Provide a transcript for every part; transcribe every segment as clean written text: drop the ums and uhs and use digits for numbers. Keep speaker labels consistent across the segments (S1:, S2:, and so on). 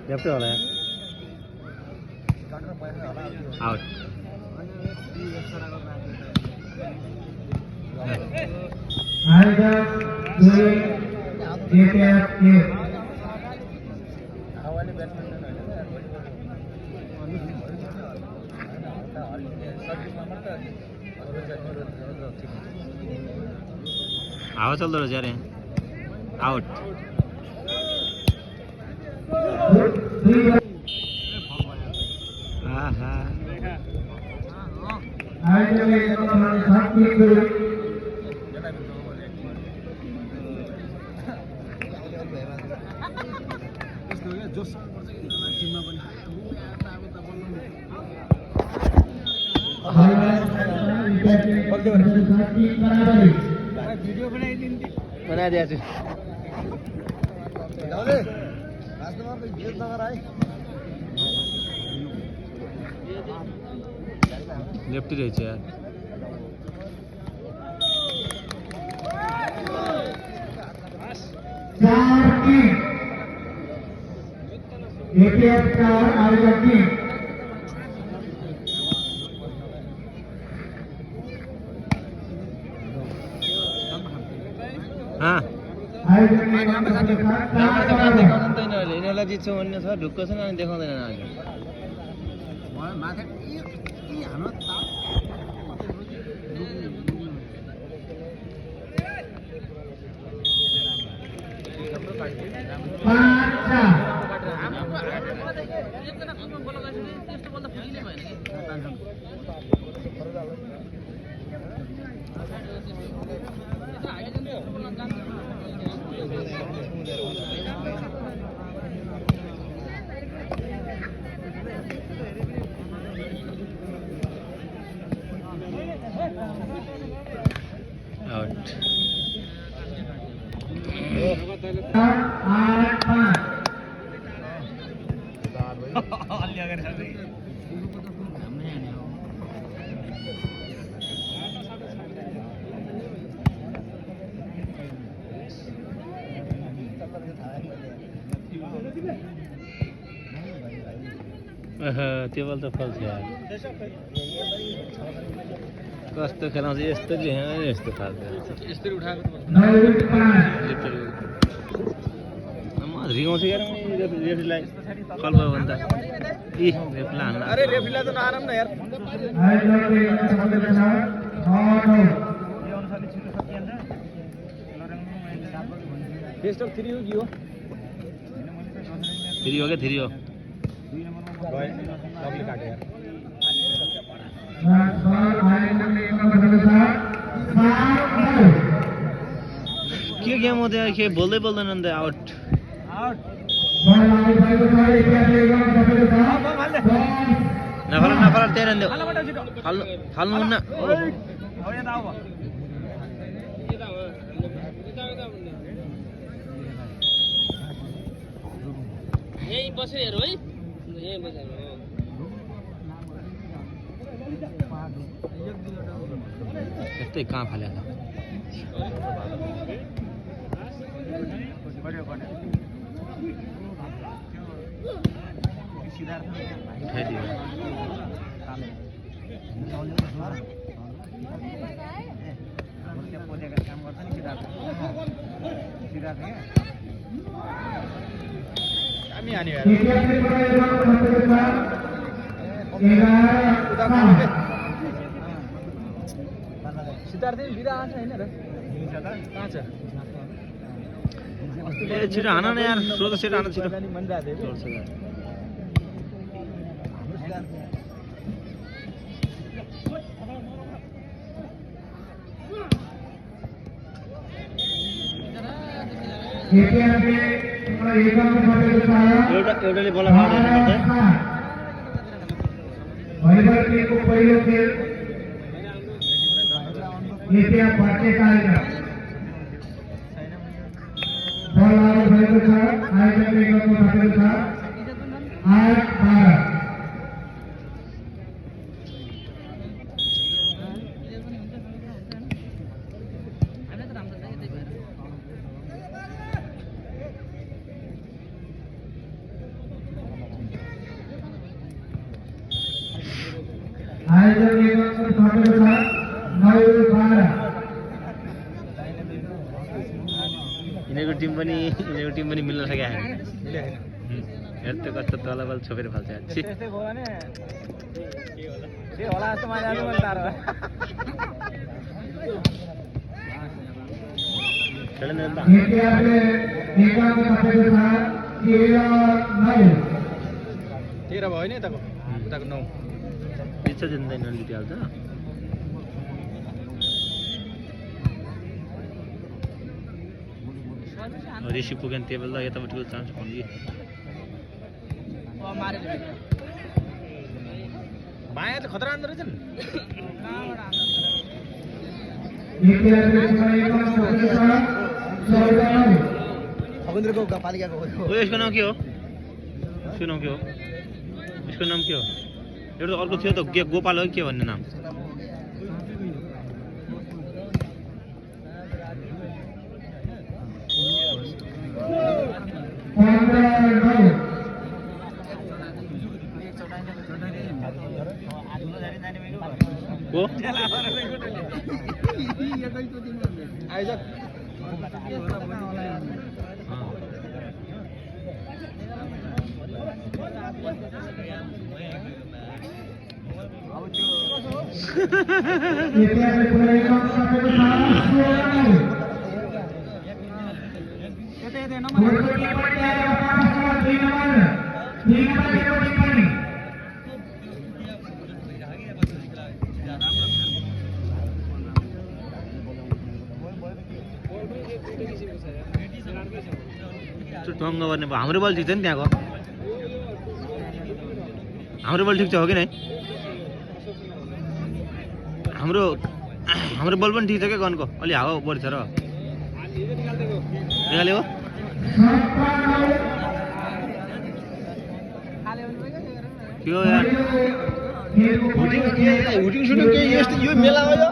S1: left होला out हावा चल्दो रहेछ अरे आउट आहा बनाइदिएको छु लेफ्टी रहेछ यार यिनीहरूलाई जित्छौँ भन्ने छ ढुक्क छ अनि देखाउँदैन अहिले आउट त्यो बल त फल्छ यार कस्तो खेलाउँछ यस्तो यस्तो खालको यसरी उठाएको म रिगाउँछु यार रेफ्रीलाई कल भयो भने त इ रेफ्रीलाई हान्ला अरे रेफ्रीलाई त नआराम न यार बेस्ट अफ 3 हो कि हो 3 हो क्या 3 हो लगले काट्यो यार के गेम हो त्यो के बोल्दै बोल्दैन नि त आउट नफल त्यही रहन्थ्यो फाल्नुहुन्न यही बसेर हेरौँ है यही बसेर यस्तै कहाँ फाल्यो सिद्धार्थ बिदा आछ हैन र कहाँ छ ए छिटो हान न यार सोच छिटो हान छिटो एउटाले बोला पहिलो खेल यिनीहरूको टिम पनि मिल्न सकेको छैन हेर्दै कस्तो तलबल छोपेर फाल्छ छि
S2: तेह्र भयो नि यताको 9
S1: पिच्छा जिन्दैन लिटिहाल्छ ऋषि पुगेन टेबल ल यतापट्टिको चान्स भन्ने
S2: बायाँ त खतरा आन्दो रहेछ नि
S1: ओ यसको नाम के हो यसको नाम के हो एउटा अर्को थियो त गोपाल हो के भन्ने नाम को टङ्ग गर्ने भयो हाम्रो बल ठिक छ नि त्यहाँको हाम्रो बल ठिक छ हो कि नै हाम्रो बल पनि ठिक छ क्या गनको अलि हावा बढी छ र निकाल्यो के हो यार
S2: हुटिङ सुटिङ के यस्तो यो मेला हो यो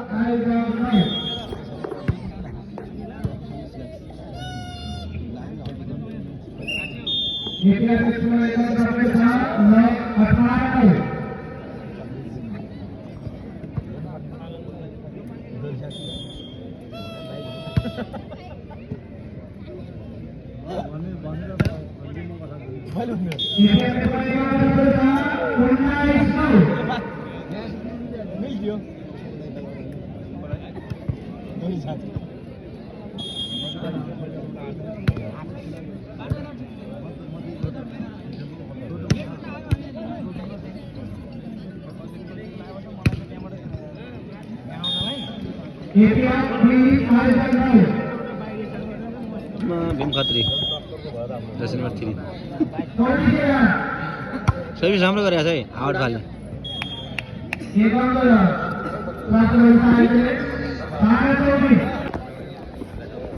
S1: भीम खत्री दर्शन नम्बर 3 सर्भिस राम्रो गरेको छ है आउट खाले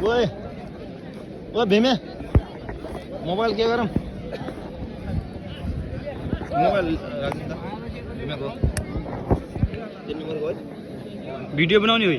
S1: ओए ओ भीमे मोबाइल के गरौँ मोबाइल राख्नु त भीमेको 3 नम्बरको भिडियो बनाउने हो